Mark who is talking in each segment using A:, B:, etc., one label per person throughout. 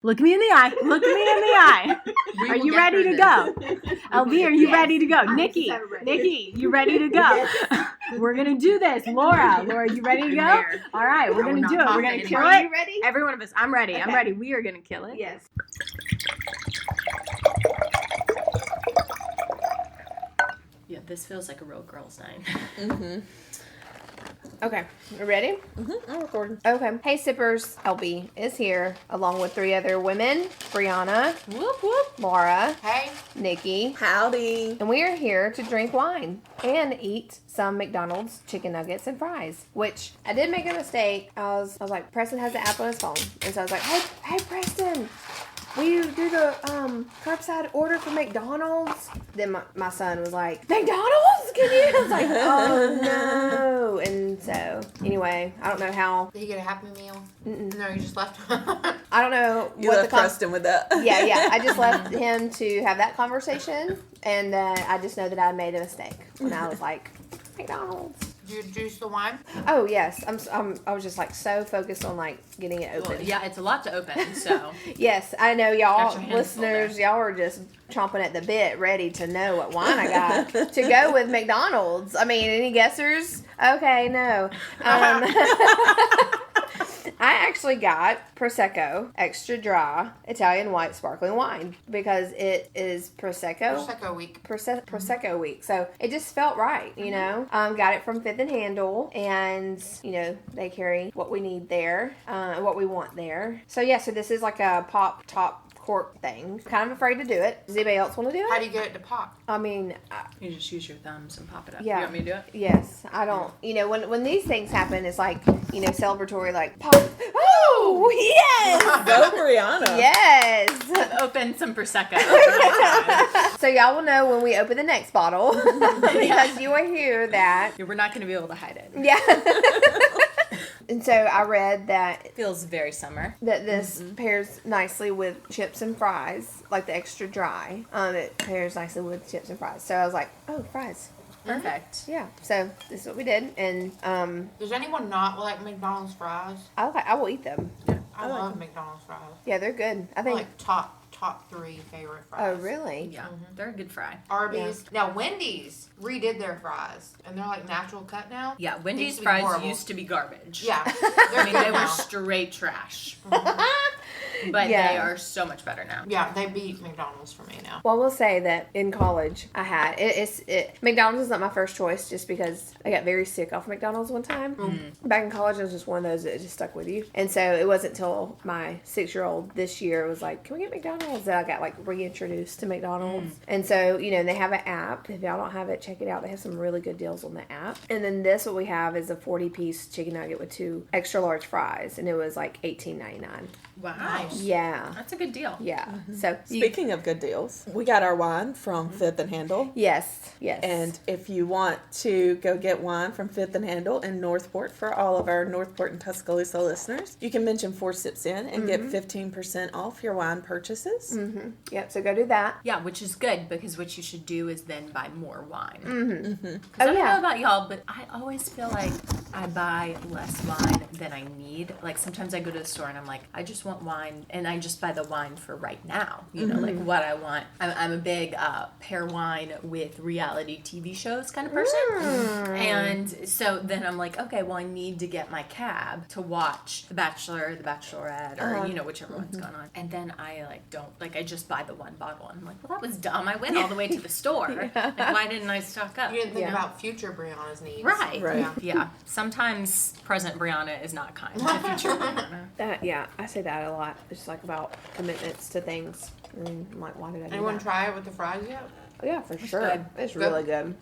A: Look me in the eye. Look me in the eye. Are you ready to go? LB, are you ready to go? Nikki, you ready to go? We're going to do this. Laura, you ready to go? All right, we're going to do it. We're going to kill it. Are you ready? Every one of us. I'm ready. Okay. I'm ready. We are going to kill it.
B: Yes.
A: Yeah, this feels like a real girl's night.
B: Mm-hmm. Okay, you ready?
C: Mm-hmm. I'm recording.
B: Okay. Hey Sippers, LB is here along with 3 other women. Brianna.
A: Whoop, whoop.
B: Laura.
C: Hey.
B: Nikki.
C: Howdy.
B: And we are here to drink wine and eat some McDonald's chicken nuggets and fries, which I did make a mistake. I was like, Preston has the app on his phone. And so I was like, hey Preston, will you do the curbside order for McDonald's? Then my son was like, McDonald's? Can you? I was like, oh no. And so, anyway, I don't know how.
C: Did he get a Happy Meal?
B: Mm-mm.
C: No, you just left.
B: I don't know.
C: You left Preston with that.
B: Yeah. I just left him to have that conversation. And I just know that I made a mistake. And I was like, McDonald's.
C: Did you juice the wine?
B: Oh yes, I was just like so focused on like getting it open.
A: Well, yeah, it's a lot to open, so.
B: Yes, I know y'all listeners, y'all are just chomping at the bit, ready to know what wine I got to go with McDonald's. I mean, any guessers? Okay, no. I actually got Prosecco Extra Dry Italian White Sparkling Wine because it is
C: Prosecco week.
B: Prosecco week. So it just felt right, you know. Got it from Fifth and Handle, and you know they carry what we need there, what we want there. So yeah, so this is like a pop top cork thing. Kind of afraid to do it. Does anybody else want to do it?
C: How do you get it to pop?
B: I mean,
A: you just use your thumbs and pop it up.
B: Yeah.
A: You want me to do it?
B: Yes. I don't. You know, when these things happen, it's like, you know, celebratory, like pop. Oh yes.
C: Go Brianna.
B: Yes.
A: I've opened some Prosecco.
B: So y'all will know when we open the next bottle because you will hear that.
A: We're not going to be able to hide it.
B: Yeah. And so I read that
A: it feels very summer.
B: That this pairs nicely with chips and fries, like the extra dry. It pairs nicely with chips and fries. So I was like, oh, fries.
A: Perfect.
B: Yeah. So this is what we did, and
C: does anyone not like McDonald's fries?
B: I will eat them.
C: I love McDonald's fries.
B: Yeah, they're good. I think
C: like top 3 favorite fries.
B: Oh, really?
A: Yeah, they're a good fry.
C: Arby's. Yeah. Now, Wendy's redid their fries, and they're like natural cut now.
A: Yeah, Wendy's fries used to be garbage.
C: Yeah.
A: I mean, they were straight trash. But they are so much better now.
C: Yeah, they beat McDonald's for me now.
B: Well, I will say that in college, I had McDonald's is not my first choice just because I got very sick off McDonald's one time. Back in college, it was just one of those that just stuck with you. And so it wasn't until my 6-year-old this year was like, can we get McDonald's? That I got like reintroduced to McDonald's. And so, you know, they have an app. If y'all don't have it, check it out. They have some really good deals on the app. And then what we have is a 40-piece chicken nugget with 2 extra large fries. And it was like $18.99.
A: Wow.
C: Nice.
B: Yeah.
A: That's a good deal.
B: Yeah. So
D: speaking of good deals, we got our wine from Fifth and Handle.
B: Yes.
D: And if you want to go get wine from Fifth and Handle in Northport for all of our Northport and Tuscaloosa listeners, you can mention 4 Sips In and get 15% off your wine purchases.
B: Yep. So go do that.
A: Yeah, which is good because what you should do is then buy more wine.
B: I
A: don't know about y'all, but I always feel like I buy less wine than I need. Like sometimes I go to the store and I'm like, I just want wine, and I just buy the wine for right now. You know, like what I want. I'm a big pair wine with reality TV shows kind of person. And so then I'm like, okay, well I need to get my cab to watch The Bachelor, The Bachelorette, or you know, whichever one's going on. And then I I just buy the one bottle. And I'm like, well, that was dumb. I went all the way to the store. And why didn't I stock up?
C: You didn't think about future Brianna's needs.
A: Right. Yeah. Sometimes present Brianna is not kind to future Brianna.
B: I say that a lot. It's like about commitments to things. And I'm like, why did I do
C: Anyone
B: that?
C: try it with the fries yet?
B: Oh, yeah, for sure.
C: Good.
B: It's really good.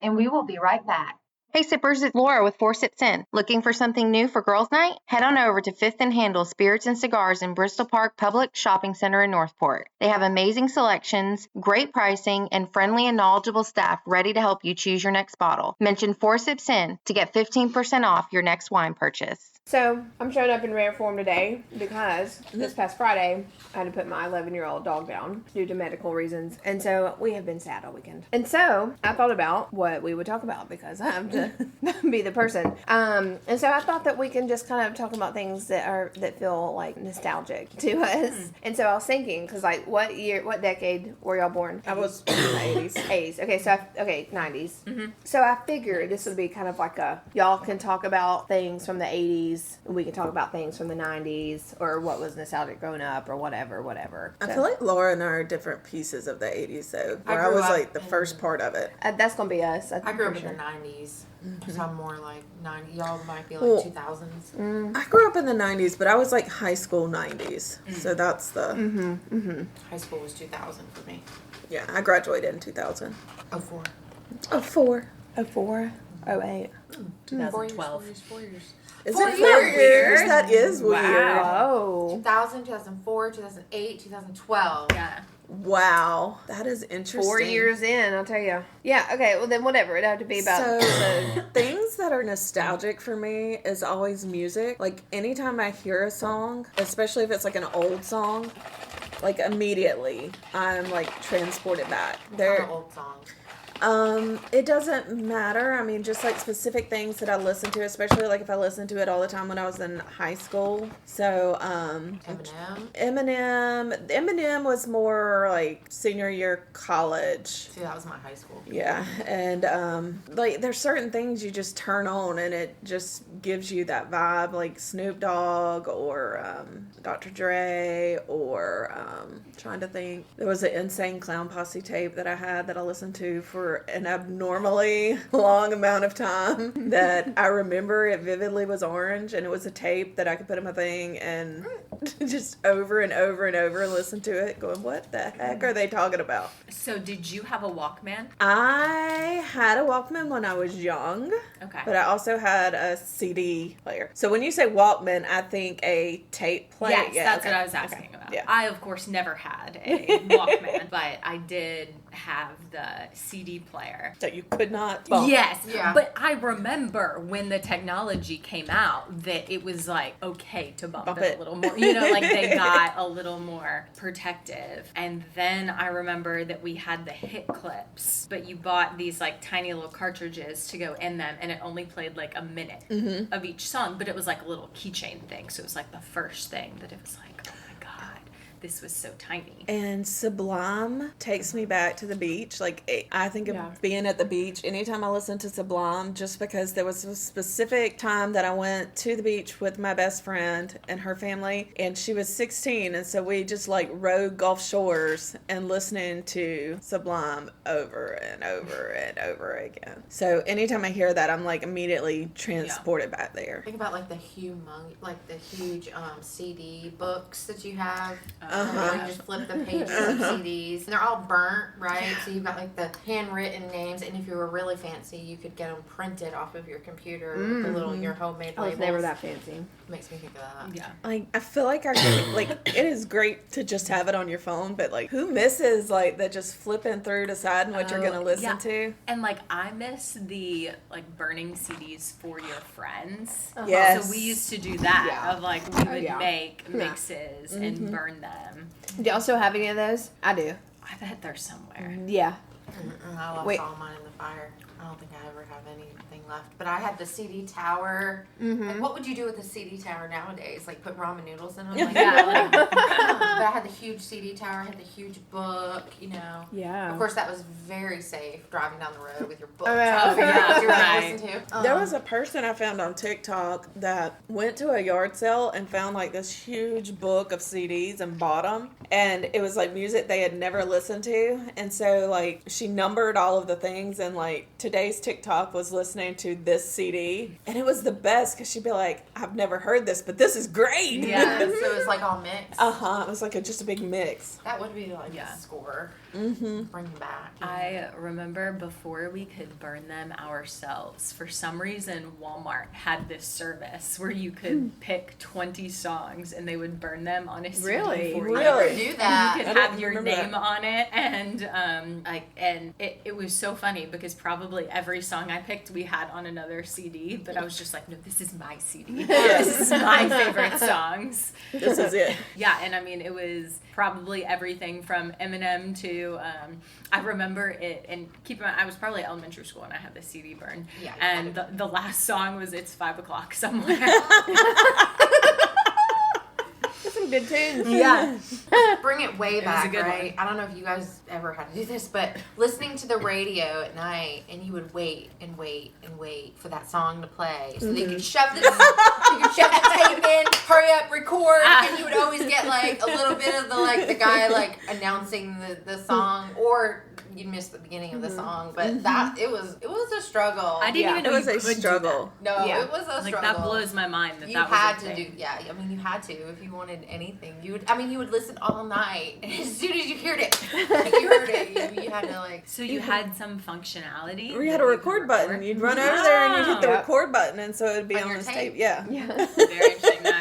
E: And we will be right back. Hey Sippers, it's Laura with 4 Sips In. Looking for something new for girls' night? Head on over to Fifth and Handle Spirits and Cigars in Bristol Park Public Shopping Center in Northport. They have amazing selections, great pricing, and friendly and knowledgeable staff ready to help you choose your next bottle. Mention 4 Sips In to get 15% off your next wine purchase.
B: So I'm showing up in rare form today because this past Friday I had to put my 11-year-old dog down due to medical reasons. And so we have been sad all weekend. And so I thought about what we would talk about because I have to be the person. And so I thought that we can just kind of talk about things that feel like nostalgic to us. And so I was thinking, because like what decade were y'all born?
D: I was in the 80s.
B: 80s. Okay, so 90s. So I figured this would be kind of like y'all can talk about things from the 80s. We can talk about things from the 90s or what was nostalgic growing up or whatever.
D: I
B: So,
D: feel like Laura and I are different pieces of the 80s, though. Where I
C: grew
D: was
C: up
D: like the
C: in-
D: first part of it.
B: that's going to be us.
C: I grew up in
B: sure.
C: the 90s. So I'm more like 90. Y'all might be like
D: Well,
C: 2000s.
D: I grew up in the 90s, but I was like high school 90s. So that's the...
C: High school was 2000 for me.
D: Yeah, I graduated in 2000.
C: 04.
D: Oh, 4.
B: 04, 08.
A: 2012.
C: 4 years.
D: Is
C: 4
D: it 4
C: years?
D: years? That is weird.
B: Wow.
C: 2000, 2004, 2008, 2012.
A: Yeah.
D: Wow. That is interesting.
B: 4 years in, I'll tell you. Yeah, okay, well then whatever. It'd have to be about
D: So, things that are nostalgic for me is always music. Like, anytime I hear a song, especially if it's like an old song, like immediately I'm like transported back.
C: They're old songs.
D: It doesn't matter. I mean, just like specific things that I listen to, especially like if I listened to it all the time when I was in high school. So, Eminem was more like senior year college.
C: See, that was my high school.
D: Yeah, and like there's certain things you just turn on and it just gives you that vibe, like Snoop Dogg or Dr. Dre or trying to think. There was an Insane Clown Posse tape that I had that I listened to for an abnormally long amount of time that I remember it vividly was orange, and it was a tape that I could put in my thing and just over and over and over listen to it going, what the heck are they talking about?
A: So did you have a Walkman?
D: I had a Walkman when I was young,
A: Okay.
D: but I also had a CD player. So when you say Walkman, I think a tape player.
A: Yes,
D: Yeah,
A: that's
D: okay.
A: what I was asking about.
D: Yeah.
A: I, of course, never had a Walkman, but I did have the CD player.
D: That you could not bump.
A: Yes,
C: Yeah.
A: but I remember when the technology came out that it was like okay to bump it a little more. You know, like they got a little more protective. And then I remember that we had the hit clips, but you bought these like tiny little cartridges to go in them, and it only played like a minute of each song, but it was like a little keychain thing. So it was like the first thing that it was like, oh my God, this was so tiny.
D: And Sublime takes me back to the beach. Like, I think of being at the beach anytime I listen to Sublime, just because there was a specific time that I went to the beach with my best friend and her family, and she was 16, and so we just like rode Gulf Shores and listening to Sublime over and over and over again. So anytime I hear that, I'm like immediately transported back there.
C: Think about like the huge CD books that you have.
D: Uh-huh.
C: Where you just flip the pages of CDs. And they're all burnt, right? So you've got like the handwritten names, and if you were really fancy, you could get them printed off of your computer with the little your homemade
B: I was
C: labels.
B: never that fancy.
C: Makes me think of that.
A: Yeah.
D: Like, I feel like I could, like, it is great to just have it on your phone, but like, who misses like that just flipping through deciding what you're gonna listen to?
A: And like I miss the like burning CDs for your friends.
D: Yes.
A: So we used to do that
B: Yeah.
A: of like we would
B: yeah.
A: make mixes and burn them.
B: Do y'all still have any of those? I do.
A: I bet they're somewhere.
B: Yeah.
C: I lost all mine in the fire. I don't think I ever have anything left. But I had the CD tower. Like, what would you do with a CD tower nowadays? Like put ramen noodles in them? Like,
A: Yeah, like,
C: but I had the huge CD tower. I had the huge book. You know.
B: Yeah.
C: Of course, that was very safe driving down the road with your book.
B: Oh,
C: trying
B: yeah.
C: to figure out what you were
A: Right.
C: going to listen to.
D: There was a person I found on TikTok that went to a yard sale and found like this huge book of CDs and bought them. And it was like music they had never listened to. And so like she numbered all of the things, and like today's TikTok was listening to this CD. And it was the best because she'd be like, I've never heard this, but this is great.
C: Yeah, so it was like all mixed.
D: Uh-huh. It was like just a big mix.
C: That would be like a score.
D: Mm-hmm.
C: Bring them back.
A: I remember before we could burn them ourselves, for some reason Walmart had this service where you could pick 20 songs and they would burn them on a CD
B: Really?
A: for you.
C: I never
D: Really?
C: knew
A: And
C: that.
A: you could
D: I
A: have
D: didn't
A: your
D: remember
A: name
D: that.
A: on it, and it was so funny because probably probably every song I picked we had on another CD, but I was just like, no, this is my CD. This is my favorite songs.
D: This is it.
A: Yeah, and I mean, it was probably everything from Eminem to, I remember it, and keep in mind, I was probably elementary school and I had the CD burn.
C: Yeah.
A: And the last song was It's 5 O'Clock Somewhere.
B: Some good tunes.
A: Yeah.
C: Bring it way
A: was a
C: back,
A: good
C: right? I don't know if you guys ever had to do this, but listening to the radio at night, and you would wait and wait and wait for that song to play, so that you could shove the tape in, hurry up, record, and you would always get like a little bit of the guy like announcing the song, or you'd miss the beginning of the song. But that it was a struggle.
A: I didn't even know
D: It was
A: you
D: a
A: could do
D: struggle.
C: No,
B: Yeah.
C: it was a struggle.
A: Like, that blows my mind that
C: You
A: that
C: had
A: was a
C: to
A: thing.
C: do, yeah. I mean, you had to if you wanted anything. You would listen all night, and as soon as you heard it, you had to like.
A: So you had some functionality?
D: We had
A: that
D: a
A: you could
D: record button. You'd run over there and you'd hit the
B: Wow.
D: record button, and so it'd be
C: On
D: on
C: your
D: this
C: tape.
D: tape. Yeah.
A: Very interesting. No,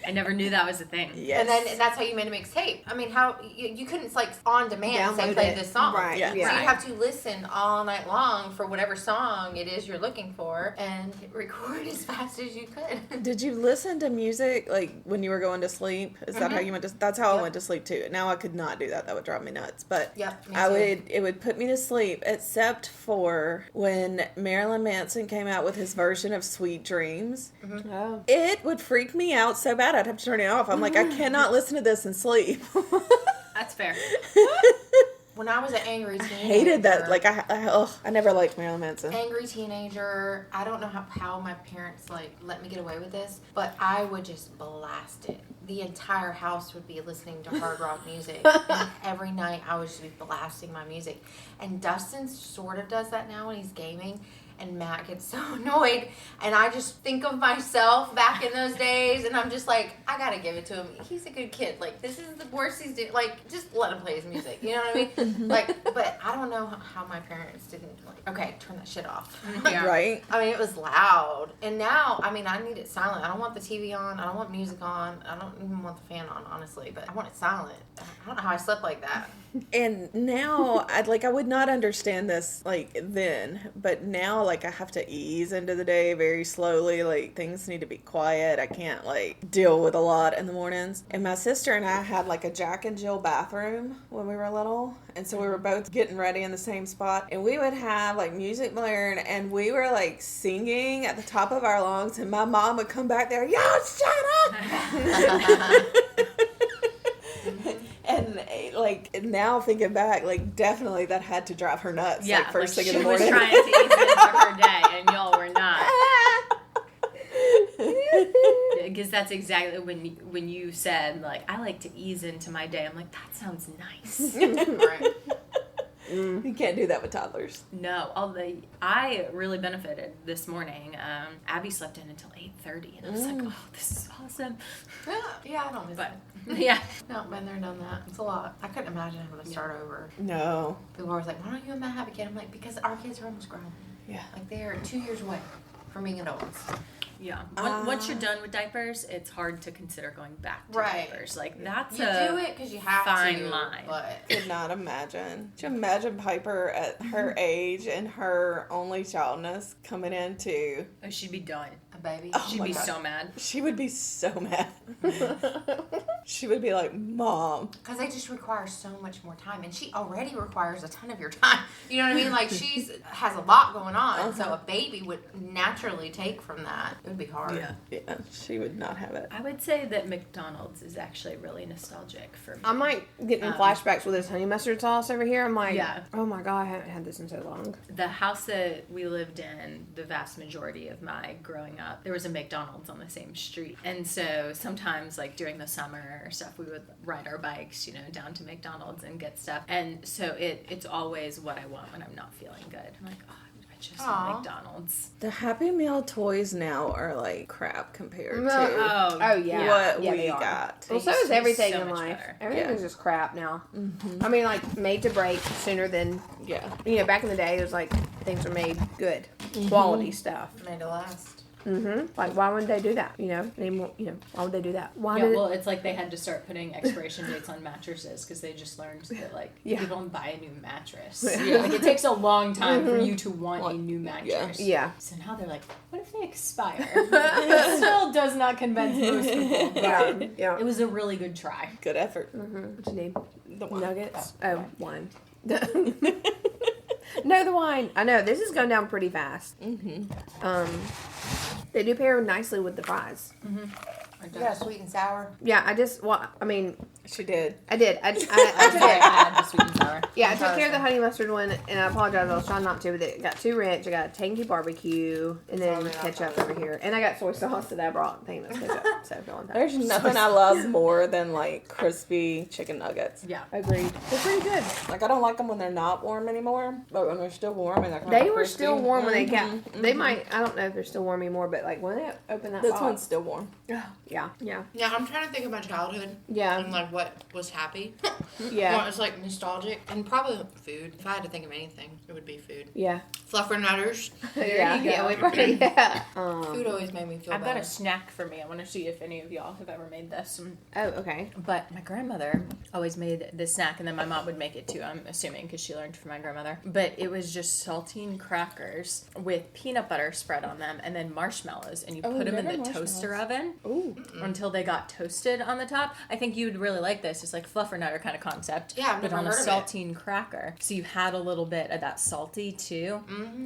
A: I never knew that was a thing.
D: Yes.
C: And that's how you made a mixtape. I mean, how you couldn't like on demand say
B: Download
C: play
B: it.
C: this song.
B: Right,
D: Yeah.
C: So
B: yeah.
C: you have to listen all night long for whatever song it is you're looking for, and record as fast as you could.
D: Did you listen to music like when you were going to sleep? Is that how you went to? That's how I
C: Yep.
D: went to sleep too. Now I could not do that. That would drive me nuts. But
C: Yep, me
D: I
C: too.
D: would. It would put me to sleep, except for when Marilyn Manson came out with his version of "Sweet Dreams."
B: Oh.
D: It would freak me out so bad I'd have to turn it off. I'm like, I cannot listen to this and sleep.
A: That's fair.
C: When I was an angry teenager,
D: Hated that. Like I never liked Marilyn Manson.
C: angry teenager. I don't know how my parents like let me get away with this, but I would just blast it. The entire house would be listening to hard rock music, and every night I would just be blasting my music. And Dustin sort of does that now when he's gaming. And Matt gets so annoyed, and I just think of myself back in those days, and I'm just like, I gotta give it to him. He's a good kid. Like, this is the worst he's doing. Like, just let him play his music. You know what I mean? Like, but I don't know how my parents didn't like. Okay, turn that shit off.
A: Yeah.
D: Right?
C: I mean, it was loud, and now, I mean, I need it silent. I don't want the TV on. I don't want music on. I don't even want the fan on, honestly. But I want it silent. I don't know how I slept like that.
D: And now, I would not understand this like then, but now like I have to ease into the day very slowly. Like things need to be quiet. I can't like deal with a lot in the mornings. And my sister and I had like a Jack and Jill bathroom when we were little, and so we were both getting ready in the same spot, and we would have like music blaring, and we were like singing at the top of our lungs, and my mom would come back there, yo, shut up. And like now thinking back, like definitely that had to drive her nuts.
A: Yeah,
D: like first thing in
A: she
D: the morning.
A: was trying to ease into her day, and y'all were not. Because that's exactly when you said, like, I like to ease into my day. I'm like, that sounds nice.
C: Right.
D: You can't do that with toddlers.
A: No, although I really benefited this morning. Abby slept in until 8:30, and I was like, oh, this is awesome.
C: Yeah, I don't miss
A: But,
C: it.
A: yeah.
C: No, been there, done that. It's a lot. I couldn't imagine having to start over.
D: No.
C: People are always like, why don't you and Matt have a kid? I'm like, because our kids are almost grown.
D: Yeah.
C: Like, they are 2 years away from being adults.
A: Yeah. Once you're done with diapers, it's hard to consider going back to
C: Right.
A: diapers. Like, that's
C: You
A: a
C: do it because you have
A: fine
C: to.
A: line.
C: But
D: Could not imagine. Could you imagine Piper at her age and her only childness coming into?
A: Oh, she'd be done.
C: a baby.
D: Oh
A: She'd
D: my
A: be
D: God.
A: so mad.
D: She would be so mad. She would be like, Mom.
C: Because they just require so much more time. And she already requires a ton of your time. You know what I mean? Like, has a lot going on. So a baby would naturally take from that. It would be hard.
D: Yeah, she would not have it.
A: I would say that McDonald's is actually really nostalgic for me.
B: I'm like getting flashbacks with this honey mustard sauce over here. I'm like,
A: Yeah.
B: oh my God, I haven't had this in so long.
A: The house that we lived in, the vast majority of my growing up, there was a McDonald's on the same street. And so sometimes, like during the summer or stuff, we would ride our bikes, down to McDonald's and get stuff. And so it's always what I want when I'm not feeling good. I'm like, oh, I just
C: Aw.
A: want McDonald's.
D: The Happy Meal toys now are like crap compared
B: No.
D: to
B: Oh yeah,
D: what
B: yeah,
D: we
B: they are.
D: got.
B: Well, so
A: used
B: is
A: to be
B: everything
A: so
B: in
A: much
B: life.
A: better.
B: Everything
D: Yeah.
B: is just crap now. I mean, like made to break sooner than
D: Yeah.
B: back in the day. It was like things were made good, quality stuff.
C: Made to last.
B: Like, why wouldn't they do that? You know, anymore. You know, why would they do that? Why
A: Yeah,
B: did
A: well, it's like they had to start putting expiration dates on mattresses because they just learned that, like, you don't buy a new mattress. Like, it takes a long time for you to want a new mattress.
B: Yeah.
A: So now they're like, what if they expire? It still does not convince most people. But
B: Yeah.
A: it was a really good try.
D: Good effort.
B: What you need?
D: The wine.
B: Nuggets? Oh, wine. No, the wine. I know, this is going down pretty fast. They do pair nicely with the fries.
C: You got sweet and sour.
B: Yeah, I mean,
D: She did.
B: I did. I took
A: I had the sweet and sour.
B: Yeah, I took care of the honey mustard one, and I apologize. I was trying not to, but it got too rich. I got tangy barbecue, and then ketchup over here, and I got soy sauce that I brought. Thinking that's ketchup. So for a long time.
D: There's nothing I love more than like crispy chicken nuggets.
A: Yeah.
B: Agreed. They're pretty good.
D: Like I don't like them when they're not warm anymore, but when they're still warm and they're kind
B: They
D: of
B: were
D: crispy.
B: still warm when they got. They might. I don't know if they're still warm anymore, but like when they open that
D: This
B: box.
D: one's still warm.
B: Yeah. Yeah.
C: Yeah, I'm trying to think of my childhood
B: Yeah.
C: and like what was happy.
B: Yeah.
C: What was like nostalgic and probably food. If I had to think of anything, it would be food.
B: Yeah.
C: Fluffernutters.
B: There you go.
C: Yeah.
B: We probably, yeah.
C: Food always made me feel
A: I've
C: better.
A: got a snack for me. I want to see if any of y'all have ever made this.
B: Oh, okay.
A: But my grandmother always made this snack, and then my mom would make it too, I'm assuming, because she learned from my grandmother. But it was just saltine crackers with peanut butter spread on them, and then marshmallows, and you put them in the toaster oven until they got toasted on the top. I think you would really like this. It's like fluffernutter kind of concept.
C: Yeah, I've
A: but
C: never
A: on a
C: heard of it.
A: saltine cracker. So you had a little bit of that salty too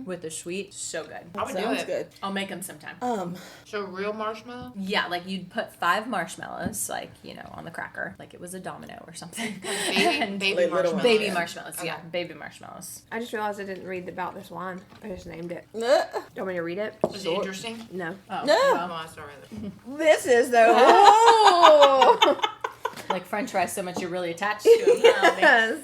A: with the sweet. So good.
C: I would do
D: Sounds
C: it.
D: good.
A: I'll make them sometime.
C: So real marshmallow?
A: Yeah, like you'd put 5 marshmallows, like, you know, on the cracker, like it was a domino or something.
C: Baby, baby
D: Little
C: marshmallows.
D: ones.
A: Baby marshmallows,
C: Okay.
A: yeah, baby marshmallows.
B: I just realized I didn't read about this wine. I just named it. Do you want me to read it?
C: Is it interesting?
B: No.
A: Oh,
D: No.
C: Oh, I saw it.
B: This is though. Oh.
A: like French fries so much you're really attached to them.
B: Yes.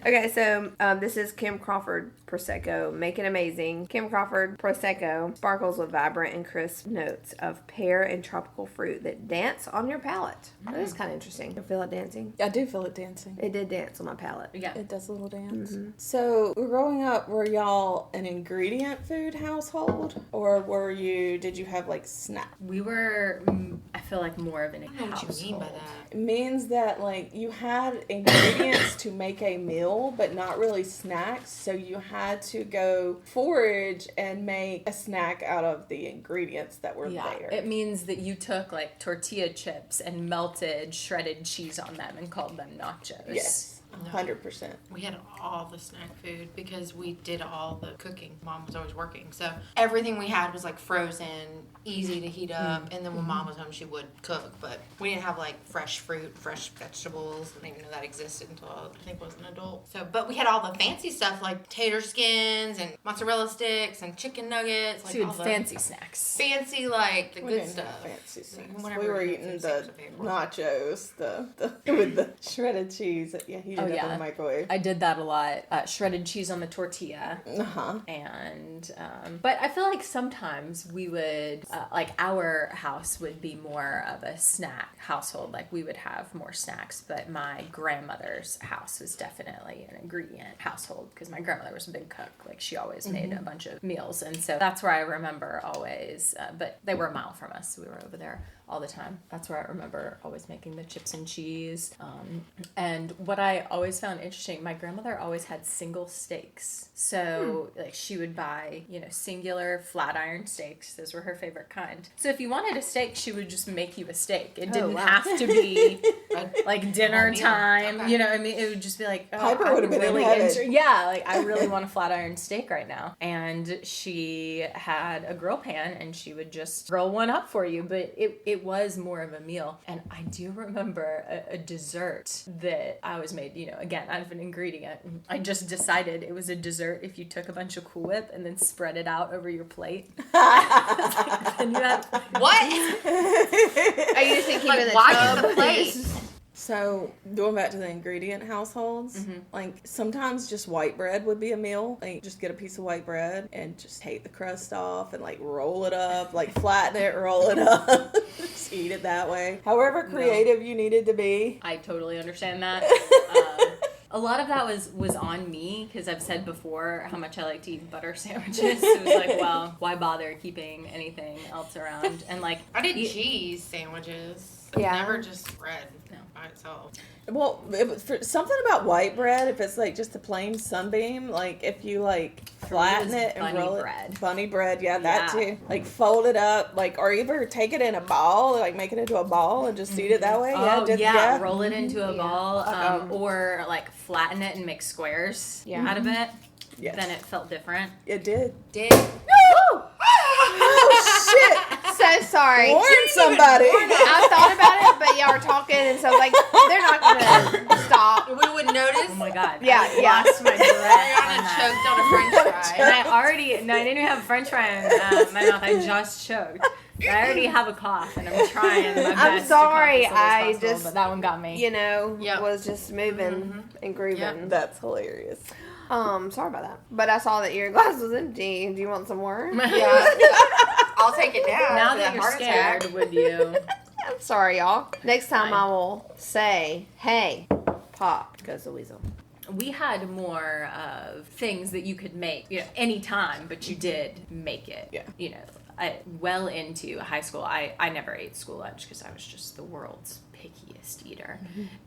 B: Okay, so this is Kim Crawford Prosecco. Make it amazing. Kim Crawford Prosecco sparkles with vibrant and crisp notes of pear and tropical fruit that dance on your palate. That is kind of interesting. You feel it dancing?
D: I do feel it dancing.
B: It did dance on my palate.
A: Yeah.
D: It does a little dance. So, growing up, were y'all an ingredient food household, or did you have like snacks?
A: We were, I feel like, more of an
C: I don't know what
A: household.
C: you mean by that.
D: It means that like you had ingredients to make a meal, but not really snacks. So you had to go forage and make a snack out of the ingredients that were
A: Yeah,
D: there.
A: it means that you took like tortilla chips and melted shredded cheese on them and called them nachos.
D: Yes. 100%.
C: We had all the snack food because we did all the cooking. Mom was always working. So everything we had was like frozen, easy to heat up. And then when Mom was home, she would cook. But we didn't have like fresh fruit, fresh vegetables. I didn't even know that existed until I think I was an adult. So, but we had all the fancy stuff like tater skins and mozzarella sticks and chicken nuggets. Like
A: So you
C: all
A: had
C: the
A: fancy snacks.
C: fancy, like the
D: We
C: good
D: didn't have
C: stuff.
D: fancy snacks.
C: Whatever
D: We were
C: the
D: eating
C: fancy
D: the
C: stuff they were.
D: nachos, the with the shredded cheese. Yeah, heated up in
A: yeah.
D: the microwave.
A: I did that a lot. Shredded cheese on the tortilla. And, but I feel like sometimes we would, like our house would be more of a snack household. Like we would have more snacks, but my grandmother's house was definitely an ingredient household because my grandmother was a big cook. Like she always made a bunch of meals. And so that's where I remember always, but they were a mile from us. We were over there all the time. That's where I remember always making the chips and cheese. And what I always found interesting, my grandmother always had single steaks. So like she would buy, you know, singular flat iron steaks. Those were her favorite kind. So if you wanted a steak, she would just make you a steak. It didn't have to be like dinner
C: meal.
A: time.
C: Okay.
A: You know what I mean? It would just be like, oh,
D: Piper
A: I'm
D: would have been in
A: really
D: heaven.
A: yeah, like I really want a flat iron steak right now. And she had a grill pan and she would just grill one up for you. But it was more of a meal. And I do remember a dessert that I was made, you know, again, out of an ingredient. I just decided it was a dessert if you took a bunch of Cool Whip and then spread it out over your plate. And you had
C: What?
B: Are you just thinking
C: Like,
B: of the
C: why
B: tub?
C: in the plate?
D: So, going back to the ingredient households, like sometimes just white bread would be a meal. Like, just get a piece of white bread and just take the crust off and like roll it up, like flatten it, roll it up, just eat it that way. However creative you needed to be.
A: I totally understand that. a lot of that was on me because I've said before how much I like to eat butter sandwiches. So it was like, well, why bother keeping anything else around? And like
C: I did cheese sandwiches.
B: Yeah.
C: Never just bread by itself.
D: Well, it was something about white bread. If it's like just a plain sunbeam, like if you like flatten it and
A: bunny
D: roll
A: bread.
D: it, bunny bread, yeah, that
A: Yeah.
D: too. Like fold it up, like or either take it in a ball, like make it into a ball and just eat it that way.
A: Oh,
D: Yeah,
A: roll it into a
B: Yeah.
A: ball, or like flatten it and make squares
B: Yeah.
A: out of it.
D: Yes.
A: Then it felt different.
D: It did.
C: Did
D: Oh shit!
B: So sorry.
D: Warn somebody.
B: I thought about it, but y'all were talking, and so like they're not gonna stop.
C: we wouldn't notice?
A: Oh my god.
B: Yeah,
A: I
B: yeah.
A: lost my breath.
C: Ariana
A: on that.
C: choked on a French
A: And
C: fry.
A: I didn't even have French fry in my mouth. I just choked. I already have a cough, and I'm trying my best.
B: I'm sorry,
A: To cough as
B: I
A: little as possible,
B: just-
A: but that one got me.
B: You know,
C: Yep.
B: was just moving and grooving.
C: Yep.
D: That's hilarious.
B: Sorry about that. But I saw that your glass was empty. Do you want some more?
C: Yeah. I'll take it down.
A: Now
C: for
A: that you're
C: heart attack.
A: scared, would you?
B: I'm sorry, y'all. Next time
A: Fine.
B: I will say, hey, pop goes the weasel.
A: We had more of things that you could make, anytime, but you did make it.
D: Yeah.
A: Well into high school, I never ate school lunch because I was just the world's pickiest eater.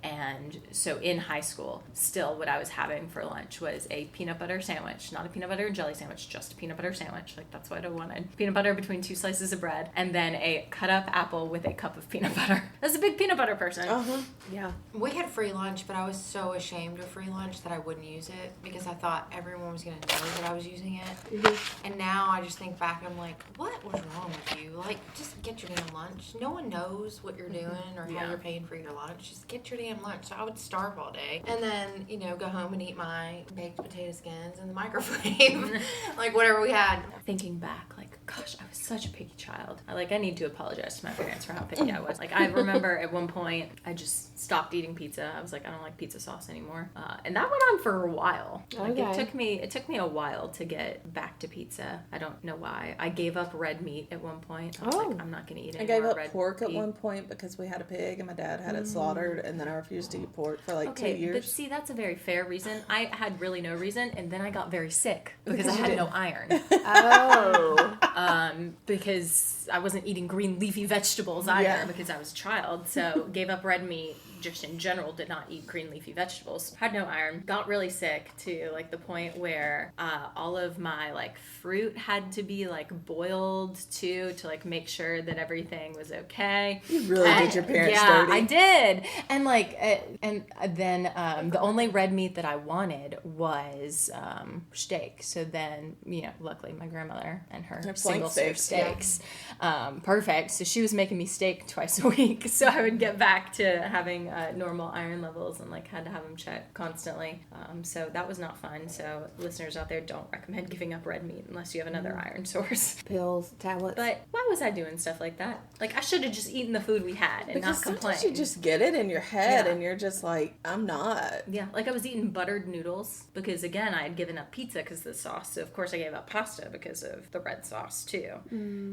A: And so in high school, still what I was having for lunch was a peanut butter sandwich, not a peanut butter and jelly sandwich, just a peanut butter sandwich. Like that's what I wanted. Peanut butter between 2 slices of bread, and then a cut up apple with a cup of peanut butter. I was a big peanut butter person.
B: Yeah.
C: We had free lunch, but I was so ashamed of free lunch that I wouldn't use it because I thought everyone was going to know that I was using it. And now I just think back, I'm like, what was wrong with you? Like, just get your damn lunch. No one knows what you're doing or how
A: Yeah.
C: you're paying for your lunch. Just get your damn lunch. So I would starve all day. And then, go home and eat my baked potato skins in the microwave. Like, whatever we had.
A: Thinking back, like, gosh, I was such a picky child. I need to apologize to my parents for how picky I was. Like, I remember at one point, I just stopped eating pizza. I was like, I don't like pizza sauce anymore. And that went on for a while. Like,
B: Okay.
A: it took me a while to get back to pizza. I don't know why. I gave up red meat at one point. I was like, I'm not going to eat
D: I
A: any
D: gave
A: more
D: up
A: red
D: pork at
A: meat.
D: one point because we had a pig and my dad had it slaughtered, and then I refused to eat pork for like 2
A: Okay,
D: years.
A: but see, that's a very fair reason. I had really no reason, and then I got very sick because I
D: you
A: had
D: did.
A: no iron.
B: Oh.
A: Because I wasn't eating green leafy vegetables either
D: Yeah.
A: because I was a child. So gave up red meat, just in general did not eat green leafy vegetables. Had no iron. Got really sick to like the point where all of my like fruit had to be like boiled too to like make sure that everything was okay.
D: You really did your parents
A: Yeah,
D: dirty.
A: I did. And like, and then the only red meat that I wanted was steak. So then, luckily my grandmother and her
D: Her
A: single serve
D: steaks,
A: steaks, perfect. So she was making me steak twice a week. So I would get back to having normal iron levels and like had to have them checked constantly. So that was not fun. So listeners out there, don't recommend giving up red meat unless you have another iron source.
B: Pills, tablets.
A: But why was I doing stuff like that? Like I should have just eaten the food we had and
D: Because
A: not complain.
D: sometimes you just get it in your head
A: Yeah.
D: and you're just like, I'm not.
A: Yeah, like I was eating buttered noodles because again I had given up pizza because of the sauce. So of course I gave up pasta because of the red sauce too.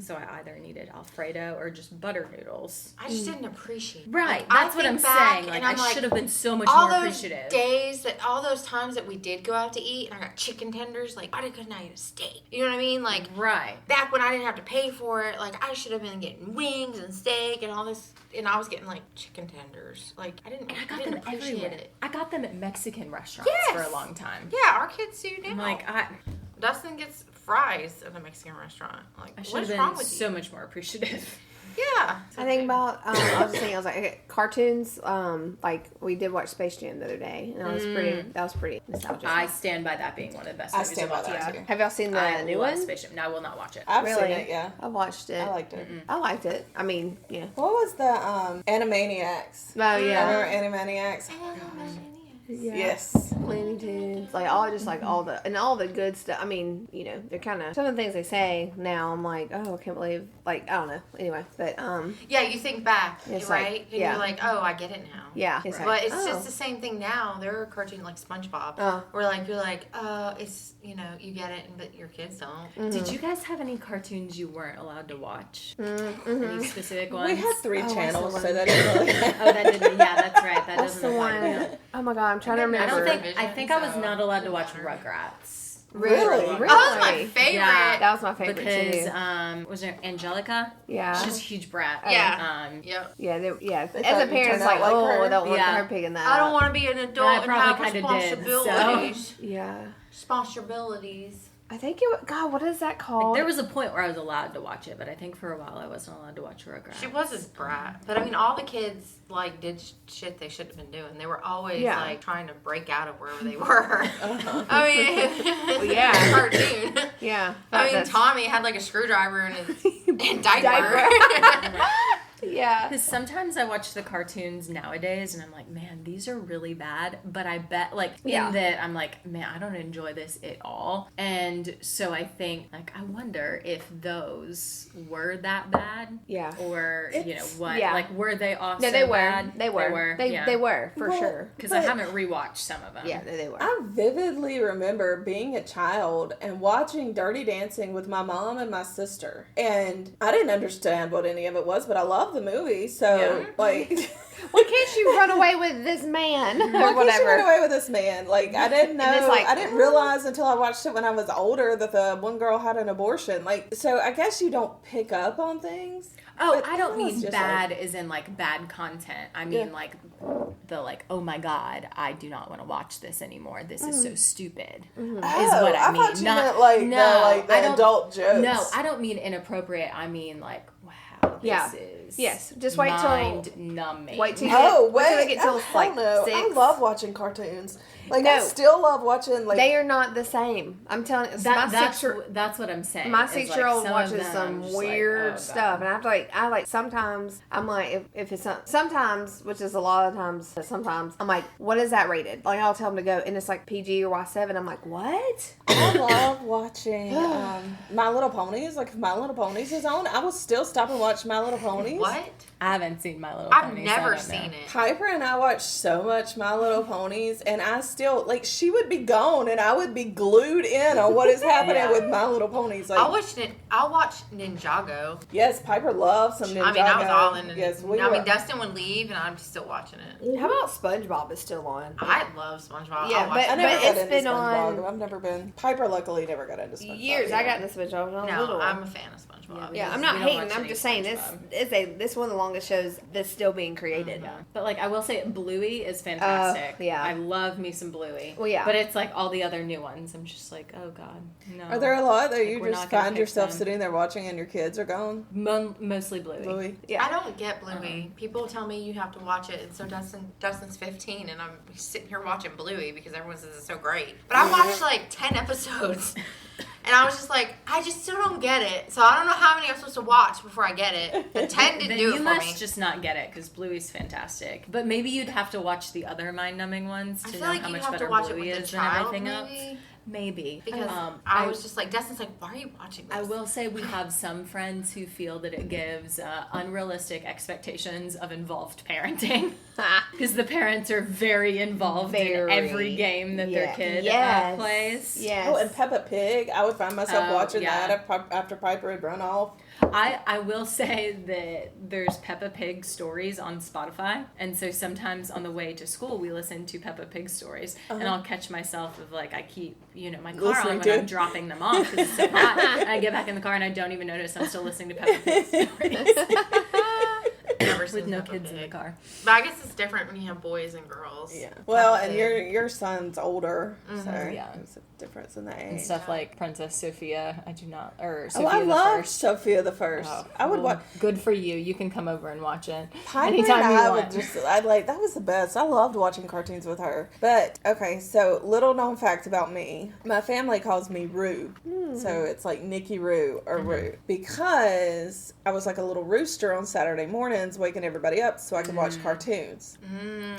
A: So I either needed Alfredo or just butter noodles.
C: I just didn't appreciate it.
A: Right,
C: Like,
A: that's
C: I
A: what I'm
C: think back
A: saying. Like
C: and I'm
A: I should have been so much
C: all
A: more
C: those
A: appreciative.
C: days all those times that we did go out to eat and I got chicken tenders, like why couldn't I eat a steak? You know what I mean? Like
A: Right.
C: back when I didn't have to pay for it, like I should have been getting wings and steak and all this, and I was getting like chicken tenders. Like I didn't appreciate
A: everywhere.
C: it.
A: I got them at Mexican restaurants for a long time.
C: Yeah, our kids do now.
A: I'm like I
C: Dustin gets fries at a Mexican restaurant. Like
A: should
C: what's
A: have
C: wrong
A: been
C: with
A: so
C: you?
A: much more appreciative.
C: Yeah.
B: I think about, I was just thinking, I was like, okay, cartoons, like, we did watch Space Jam the other day, and that was pretty nostalgic.
A: I stand by that being one of the best
D: I
A: movies
D: stand
A: of all
D: by that
A: time.
D: too.
B: Have y'all seen the
A: I
B: new
A: love
B: one?
A: Space Jam. No, I will not watch it.
D: I've
B: Really?
D: seen it, yeah.
B: I watched it.
D: I liked it.
B: I liked it. I mean, yeah.
D: What was the Animaniacs?
B: Oh, yeah.
D: Remember Animaniacs?
B: Yeah.
D: Yes.
B: Looney Tunes, like all just like all the good stuff. I mean, they're kind of some of the things they say now. I'm like, oh, I can't believe. Like, I don't know. Anyway, but
C: Yeah, you think back,
B: It's
C: right?
B: like-
C: and
B: yeah.
C: you're like, oh, I get it now.
B: yeah, it's
C: But
B: like,
C: it's
B: oh.
C: just the same thing now. There are cartoons like SpongeBob, where like you're like, it's you get it, but your kids don't.
A: Did you guys have any cartoons you weren't allowed to watch?
B: Mm-hmm.
A: Any specific ones?
D: We had 3
B: what's the
D: channels,
B: one?
D: so that didn't really.
A: Oh, that didn't. Yeah, that's right. That
B: What's
A: doesn't
B: the
A: apply to me.
B: one? Oh my god, I'm trying to
C: I
B: remember.
A: I think I was not allowed to watch Rugrats.
D: Really?
C: That was my favorite.
A: Yeah.
B: That was my favorite
A: Because
B: too.
A: was there Angelica?
B: Yeah.
A: She's a huge brat.
C: Yeah.
A: Yep.
B: Yeah,
D: They
B: as
D: thought
B: a
D: you'd
B: parent,
D: turn
B: it's like,
D: out like
B: oh,
D: her.
B: I don't want
A: Yeah.
B: her picking that
C: I don't
B: up.
C: want to be an adult
A: I
C: and
A: probably
C: have
A: kinda did,
C: responsibilities.
B: Yeah.
C: Responsibilities.
B: I think it. God, what is that called?
A: There was a point where I was allowed to watch it, but I think for a while I wasn't allowed to watch Rugrats.
C: She was a brat, but I mean, all the kids like did shit they shouldn't have been doing. They were always like trying to break out of wherever they were. I mean,
B: yeah.
C: cartoon.
B: Yeah.
C: I mean, Tommy had like a screwdriver in his diaper.
B: Yeah.
A: Because sometimes I watch the cartoons nowadays and I'm like, man, these are really bad. But I bet, like, in that I'm like, man, I don't enjoy this at all. And so I think, like, I wonder if those were that bad.
B: Yeah.
A: Or, you know, what?
B: Yeah.
A: Like, were they also
B: No, they were.
A: bad?
B: They were.
A: Yeah.
B: They were, for sure.
A: Because I haven't rewatched some of them.
B: Yeah, no, they were.
D: I vividly remember being a child and watching Dirty Dancing with my mom and my sister. And I didn't understand what any of it was, but I loved the movie. So, like...
B: Why can't you run away with this man? Or
D: Why can't
B: whatever.
D: you run away with this man? Like, I didn't know.
B: it's like,
D: I didn't realize until I watched it when I was older that the one girl had an abortion. Like, so I guess you don't pick up on things.
A: Oh,
D: But
A: I don't
D: that was
A: mean
D: just
A: bad as in, like, bad content. I mean, like, the, like, oh my God, I do not want to watch this anymore. This is so stupid. Is what I mean.
D: Thought you meant, like, the adult jokes.
A: No, I don't mean inappropriate. I mean, like, wow, this is
B: just wait till
A: mind-numbing.
B: wait till
D: I
B: get till
D: don't
B: like
D: know.
B: 6.
D: I love watching cartoons. Like,
B: No.
D: I still love watching, like...
B: They are not the same. I'm telling you,
A: That's what I'm saying.
B: my
A: is,
B: 6-year-old
A: like,
B: watches
A: of them,
B: some
A: I'm just
B: weird
A: like, oh,
B: stuff,
A: God.
B: and I like sometimes I'm like if it's sometimes, which is a lot of times, but sometimes I'm like, what is that rated? Like I'll tell them to go, and it's like PG or Y7. I'm like, what?
D: I love watching My Little Ponies. Like, if My Little Ponies is on, I will still stop and watch My Little Ponies.
C: What?
A: I haven't seen My Little
C: I've
A: Pony.
C: never seen it.
D: Piper and I watched so much My Little Ponies, and I still, like, she would be gone, and I would be glued in on what is happening with My Little Ponies. Like,
C: I'll watch Ninjago.
D: yes, Piper loves some Ninjago.
C: I mean, I was all in.
D: Yes,
C: Dustin would leave, and I'm still watching it.
B: How about SpongeBob is still on?
C: I love SpongeBob.
B: Yeah,
C: I'll watch
D: I
C: it.
D: never
B: But
D: got
B: it's
D: into
B: been
D: SpongeBob.
B: on-
D: I've never been. Piper, luckily, never got into SpongeBob.
B: Years. I
D: either.
B: got into SpongeBob when I was
C: No,
B: little.
C: I'm a fan of SpongeBob.
B: Yeah, I'm
A: We
B: not
A: don't
B: hating.
A: watch
B: I'm
A: any
B: just saying
A: SpongeBob.
B: this one of the longest shows that's still being created.
A: Yeah. But like I will say Bluey is fantastic.
B: yeah.
A: I love me some Bluey.
B: Well, yeah.
A: But it's like all the other new ones. I'm just like, oh God, no.
D: Are there a lot that you
A: we're
D: just
A: not gonna
D: find
A: pick
D: yourself
A: them.
D: sitting there watching and your kids are gone?
A: Mostly Bluey.
D: Bluey?
B: Yeah.
C: I don't get Bluey. People tell me you have to watch it, and so Dustin's 15, and I'm sitting here watching Bluey because everyone says it's so great. But I watched like 10 episodes, and I was just like, I just still don't get it. So I don't know how many I'm supposed to watch before I get it. But 10 didn't
A: Then
C: do
A: you
C: it for
A: must
C: me.
A: just not get it because Bluey's fantastic. But maybe you'd have to watch the other mind-numbing ones
C: I
A: to
C: feel
A: know
C: like
A: how
C: you
A: much
C: have
A: better
C: to watch
A: Bluey
C: it with
A: is
C: a
A: than
C: child,
A: everything else.
C: maybe.
A: Maybe
C: Because I was just like, Dustin's like, why are you watching this?
A: I will say we have some friends who feel that it gives unrealistic expectations of involved parenting because the parents are very involved in
B: Very.
A: every game that their kid plays.
B: Yes.
D: Oh, and Peppa Pig. I would find myself watching
A: yeah.
D: that after Piper had run off.
A: I will say that there's Peppa Pig stories on Spotify, and so sometimes on the way to school we listen to Peppa Pig stories, and I'll catch myself of like I keep my car
D: Listening
A: on when
D: to
A: I'm
D: it.
A: dropping them off because it's so hot, and I get back in the car and I don't even notice I'm still listening to Peppa Pig stories
C: Never
A: with
C: seen
A: no
C: Peppa
A: kids in the
C: Pig.
A: car.
C: But I guess it's different when you have boys and girls.
D: Yeah. Well,
C: Peppa
D: and
C: Pig.
D: your son's older, so
A: Yeah.
D: there's a difference in the age.
A: And stuff like Princess Sophia, I do not, or
D: Oh,
A: Sophia
D: I
A: the
D: love
A: First.
D: Sophia the First.
A: Oh,
D: I would
A: well,
D: watch.
A: Good for you. You can come over and watch it
D: Piper
A: anytime
D: and
A: you
D: I
A: want.
D: I'd like, that was the best. I loved watching cartoons with her. But, okay, so little known fact about me. My family calls me Roo. So it's like Nikki Roo or Roo. Because I was like a little rooster on Saturday mornings waking everybody up so I could watch cartoons.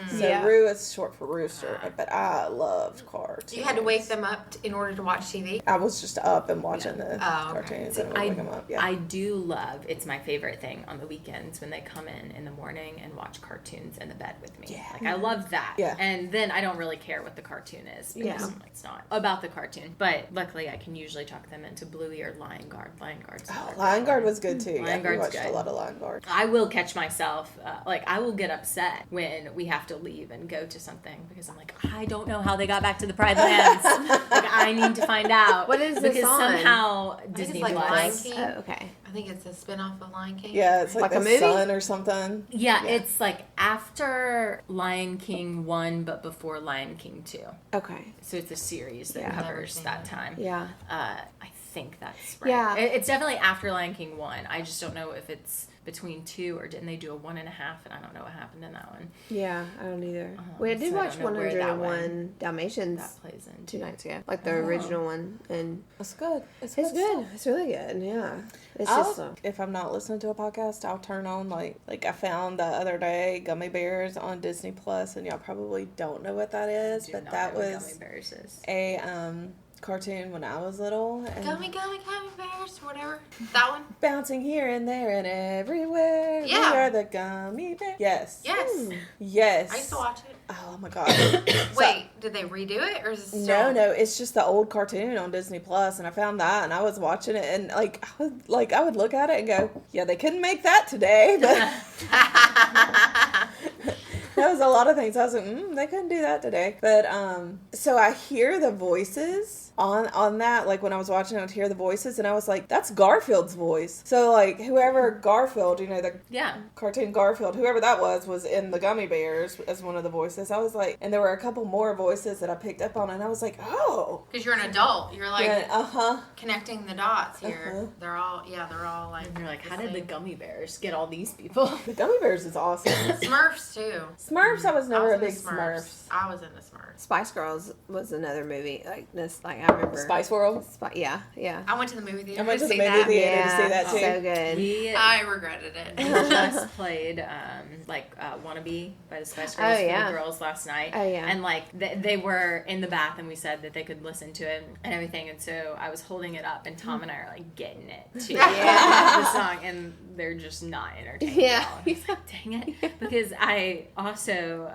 D: So
B: Yeah.
D: Roo is short for rooster. But I loved cartoons.
C: You had to wake them up in order to watch TV?
D: I was just up and watching the
C: Oh, okay.
D: cartoons and would wake them up. Yeah.
A: I do love, it's my favorite thing on the weekends when they come in the morning and watch cartoons in the bed with me.
D: Yeah.
A: Like, I love that.
D: Yeah.
A: And then I don't really care what the cartoon is because it's not about the cartoon. But luckily, I can usually talk them into Bluey or Lion Guard. Lion Guard's
D: Lion Guard was good too.
A: Lion
D: Yeah, we
A: Guard's
D: watched
A: good.
D: a lot of Lion Guard.
A: I will catch myself myself, like, I will get upset when we have to leave and go to something because I'm like, I don't know how they got back to the Pride Lands. Like, I need to find out.
B: What is this
A: because
B: on?
A: somehow
C: think
A: Disney
C: it's like
A: Plus.
C: Lion King.
B: Oh, okay.
C: I think it's a spin-off of Lion King.
D: Yeah, it's like
B: Like a
D: the
B: movie?
D: Sun or something.
A: Yeah, it's like after Lion King 1, but before Lion King 2.
B: Okay.
A: So it's a series that
B: Yeah.
C: Never
A: covers
C: seen
A: that
C: it.
A: time.
B: Yeah.
A: I think that's right.
B: Yeah.
A: It's definitely after Lion King 1. I just don't know if it's between 2 or didn't they do a 1.5, and I don't know what happened in that one.
B: Yeah, I don't either. We did
A: so I
B: watch
A: don't know where that
B: 101 Dalmatians
A: That plays in
B: 2 nights ago. Like the original one. And
D: It's good.
B: it's good.
D: stuff.
B: It's really good. Yeah. It's
D: I'll-
B: just
D: if I'm not listening to a podcast, I'll turn on like I found the other day Gummy Bears on Disney Plus, and y'all probably don't know what that is,
A: Do
D: but
A: not
D: that
A: know what
D: was
A: Gummy Bears is.
D: a cartoon when I was little. And
C: Gummy bears, whatever. That one?
D: bouncing here and there and everywhere.
C: Yeah.
D: We are the Gummy Bears. Yes.
C: Yes.
D: Yes.
C: I used to watch it.
D: Oh my god.
C: Wait, did they redo it or is it still?
D: No, it's just the old cartoon on Disney Plus, and I found that, and I was watching it, and I would look at it and go, yeah, they couldn't make that today, but that was a lot of things. I was like, they couldn't do that today, but so I hear the voices on that, like when I was watching, I would hear the voices, and I was like, that's Garfield's voice. So like whoever Garfield, the
A: Yeah.
D: cartoon Garfield, whoever that was in the Gummy Bears as one of the voices. I was like, and there were a couple more voices that I picked up on, and I was like, oh.
C: Because you're an adult. You're like
D: Yeah,
C: connecting the dots here.
D: Uh-huh.
C: They're all like.
A: And you're like, how
C: the
A: did the
C: same.
A: Gummy Bears get all these people?
D: The Gummy Bears is awesome.
C: Smurfs too?
D: Smurfs, I was never a
C: into
D: big Smurfs.
C: I was into Smurfs.
B: Spice Girls was another movie like this. Like I remember
D: Spice World.
B: Yeah, yeah.
C: I went to the movie theater.
D: I went to
C: to
D: the
C: see
D: movie
C: that.
D: theater to see
B: Yeah,
D: that too.
B: so good.
A: We
C: I regretted it.
A: just played Wannabe by the Spice Girls
B: Oh,
A: for
B: yeah.
A: the girls last night.
B: Oh, yeah.
A: And like they were in the bath and we said that they could listen to it and everything, and so I was holding it up and Tom and I are like getting it to the song, and they're just not entertaining
B: Yeah.
A: at all. And I was like, dang it. Because I also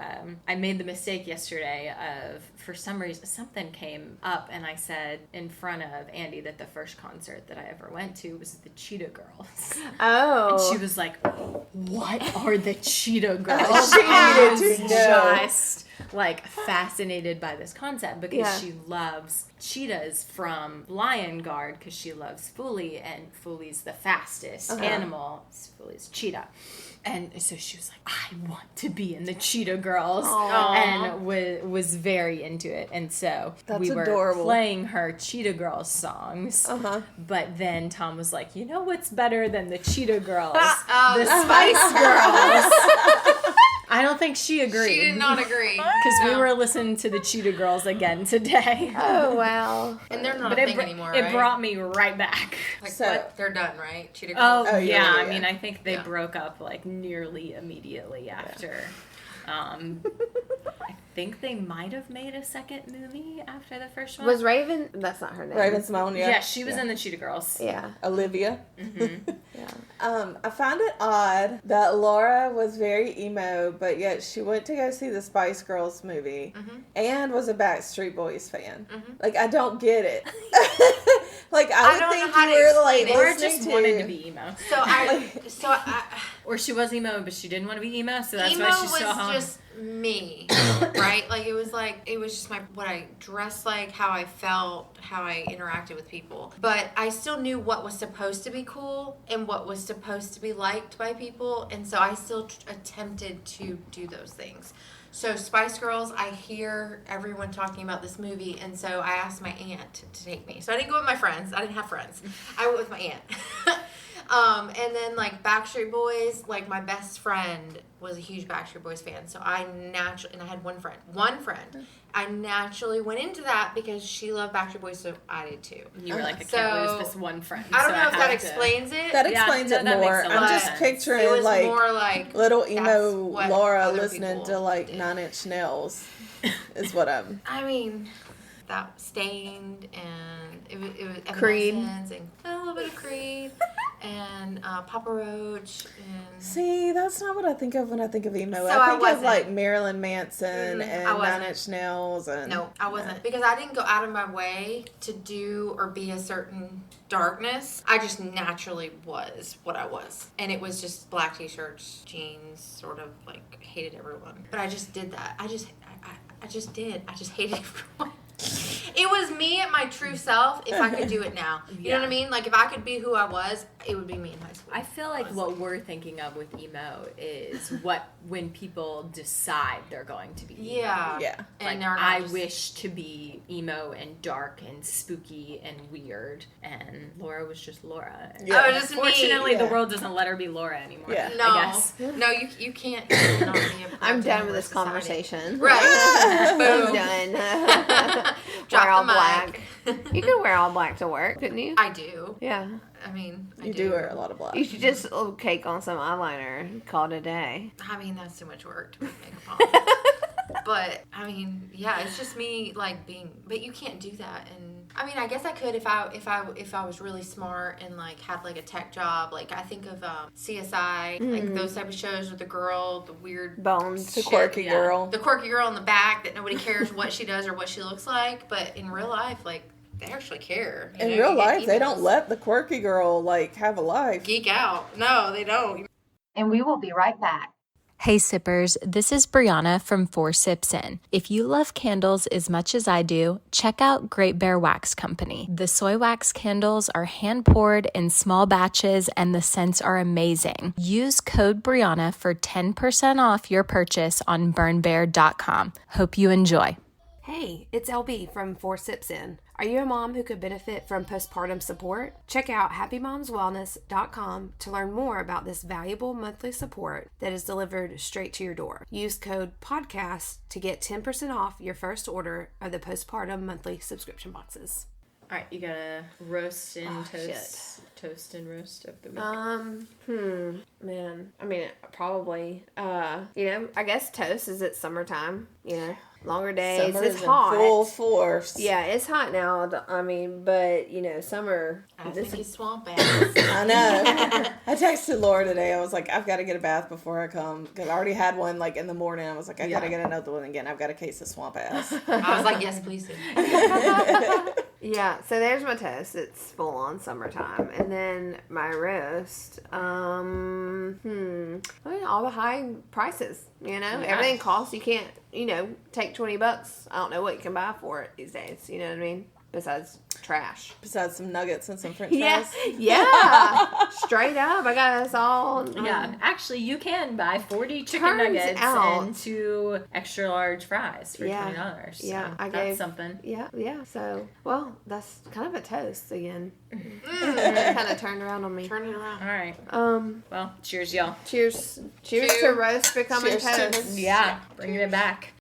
A: I made the mistake yesterday of, for some reason, something came up and I said in front of Andy that the first concert that I ever went to was the Cheetah Girls.
B: Oh.
A: And she was like, what are the Cheetah Girls?
D: She
A: I
D: needed
A: was
D: to know.
A: just like fascinated by this concept because
B: Yeah.
A: she loves cheetahs from Lion Guard because she loves Foolie, and Foolie's the fastest animal. Foolie's cheetah. And so she was like, I want to be in the Cheetah Girls. And was very into it. And so
D: That's
A: we were
D: adorable.
A: playing her Cheetah Girls songs. But then Tom was like, you know what's better than the Cheetah Girls? The Spice Girls. I don't think she agreed.
C: She did not agree.
A: Because we were listening to the Cheetah Girls again today.
B: Oh wow.
C: And they're not
A: But
C: a
A: it,
C: thing anymore,
A: it
C: right?
A: brought me right back.
C: Like,
D: So-
C: what? They're done, right? Cheetah Girls.
A: Oh,
D: Oh,
A: yeah,
D: yeah,
A: I
D: yeah.
A: mean, I think they
C: Yeah.
A: broke up like nearly immediately after. I think they might have made a second movie after the first one.
B: Was Raven? That's not her name.
D: Raven Simone, yeah.
A: Yeah, she was in the Cheetah Girls.
B: Yeah.
D: Olivia.
B: Yeah.
D: I found it odd that Laura was very emo, but yet she went to go see the Spice Girls movie and was a Backstreet Boys fan. Like, I don't get it. Like, I would
C: don't know
D: think
C: how
D: you
C: to
D: were like
C: explain it.
A: Or
D: listening
A: just
D: to
A: wanted to be emo.
C: So I
A: Or she was emo, but she didn't want to be emo, so that's
C: emo
A: why she
C: was
A: saw
C: just me, right? Like it was just what I dressed like, how I felt, how I interacted with people. But I still knew what was supposed to be cool and what was supposed to be liked by people, and so I still attempted to do those things. So Spice Girls, I hear everyone talking about this movie, and so I asked my aunt to take me. So I didn't go with my friends. I didn't have friends. I went with my aunt. And then like Backstreet Boys, like my best friend was a huge Backstreet Boys fan. So I naturally, and I had one friend. I naturally went into that because she loved Backstreet Boys, so I did too.
A: You were like, I
C: So,
A: can't lose this one friend.
C: I don't
A: so
C: know if that
A: have to-
C: explains it.
D: That
A: Yeah,
D: explains
A: no,
D: it
A: that makes
D: more.
A: a lot
D: I'm
A: of
D: just
A: sense.
D: picturing
C: it was
D: like
C: more like
D: little
C: that's
D: emo
C: what
D: Laura
C: other
D: listening
C: people
D: to like
C: did.
D: 9 Inch Nails is what I'm.
C: I mean, that Stained and it was
B: Creed.
C: Evanescence and a little bit of Creed. and Papa Roach and.
D: See, that's not what I think of when I think of emo.
C: So
D: I think of
C: wasn't.
D: like Marilyn Manson
C: I
D: and
C: wasn't.
D: Nine Inch Nails and
C: No, I wasn't. Because I didn't go out of my way to do or be a certain darkness. I just naturally was what I was. And it was just black t-shirts, jeans, sort of like hated everyone. But I just did that. I just did. I just hated everyone. It was me at my true self if I could do it now. You know what I mean? Like if I could be who I was, it would be me in high school.
A: I feel like what we're thinking of with emo is when people decide they're going to be emo.
C: Yeah.
D: Yeah.
A: Like,
C: And they're not
A: I
C: just-
A: wish to be emo and dark and spooky and weird, and Laura was just Laura.
D: Yeah.
C: Oh, just me.
A: Fortunately, the
D: Yeah.
A: world doesn't let her be Laura anymore.
D: Yeah.
C: No,
A: I guess.
C: no, you can't. get on me and
B: I'm
C: project
B: done
C: over
B: with this
C: society.
B: conversation.
C: Right.
B: I'm
C: Boom.
B: done.
C: Drop
B: wear all
C: the mic.
B: black. You could wear all black to work, couldn't you?
C: I do.
B: Yeah.
C: I mean, I
D: You do wear a lot of black.
B: You should just cake on some eyeliner and call it a day.
C: I mean, that's too much work to put makeup on. But I mean, yeah, it's just me like being. But you can't do that. And I mean, I guess I could if I was really smart and like had like a tech job. Like I think of CSI, like those type of shows with the girl, the weird
B: Bones.
D: The
C: shit.
D: quirky girl.
C: The quirky girl in the back that nobody cares what she does or what she looks like. But in real life, like they actually care. You
D: In
C: know,
D: real
C: you get
D: life, they don't
C: emails.
D: let the quirky girl like have a life.
C: Geek out. No, they don't.
E: And we will be right back.
F: Hey sippers, this is Brianna from 4 Sips In. If you love candles as much as I do, check out Great Bear Wax Company. The soy wax candles are hand poured in small batches and the scents are amazing. Use code Brianna for 10% off your purchase on burnbear.com. Hope you enjoy.
B: Hey, it's LB from 4 Sips In. Are you a mom who could benefit from postpartum support? Check out happymomswellness.com to learn more about this valuable monthly support that is delivered straight to your door. Use code PODCAST to get 10% off your first order of the postpartum monthly subscription boxes.
A: All right, you gotta roast and toast.
B: shit.
A: Toast and roast of the week.
B: Man. I mean, probably, I guess toast is at summertime, longer days.
D: Summer
B: It's
D: is in
B: hot.
D: full force.
B: Yeah, it's hot now. I mean, but, summer.
C: I
B: this
C: think
B: is
C: he's swamp ass.
D: I know. I texted Laura today. I was like, I've got to get a bath before I come because I already had one like in the morning. I was like, I got to get another one again. I've got a case of swamp ass.
C: I was like, yes, please do.
B: Yeah, so there's my toast. It's full on summertime. And then my roast. I mean, all the high prices, Everything costs. You can't, take $20. I don't know what you can buy for it these days. You know what I mean? Besides trash.
D: Besides some nuggets and some French
B: Yeah,
D: fries.
B: yeah. Straight up. I got us all.
A: Yeah, actually, you can buy 40 chicken
B: Turns
A: nuggets
B: out-
A: and 2 extra large fries for
B: Yeah.
A: $20. So
B: Yeah, I
A: that's
B: gave-
A: something.
B: Yeah. So, well, that's kind of a toast again. Kind of turned around on me.
C: Turn it around.
A: All right.
B: Well,
A: cheers, y'all.
B: cheers to roast becoming
D: Cheers to
B: toast.
A: Yeah, bringing it back.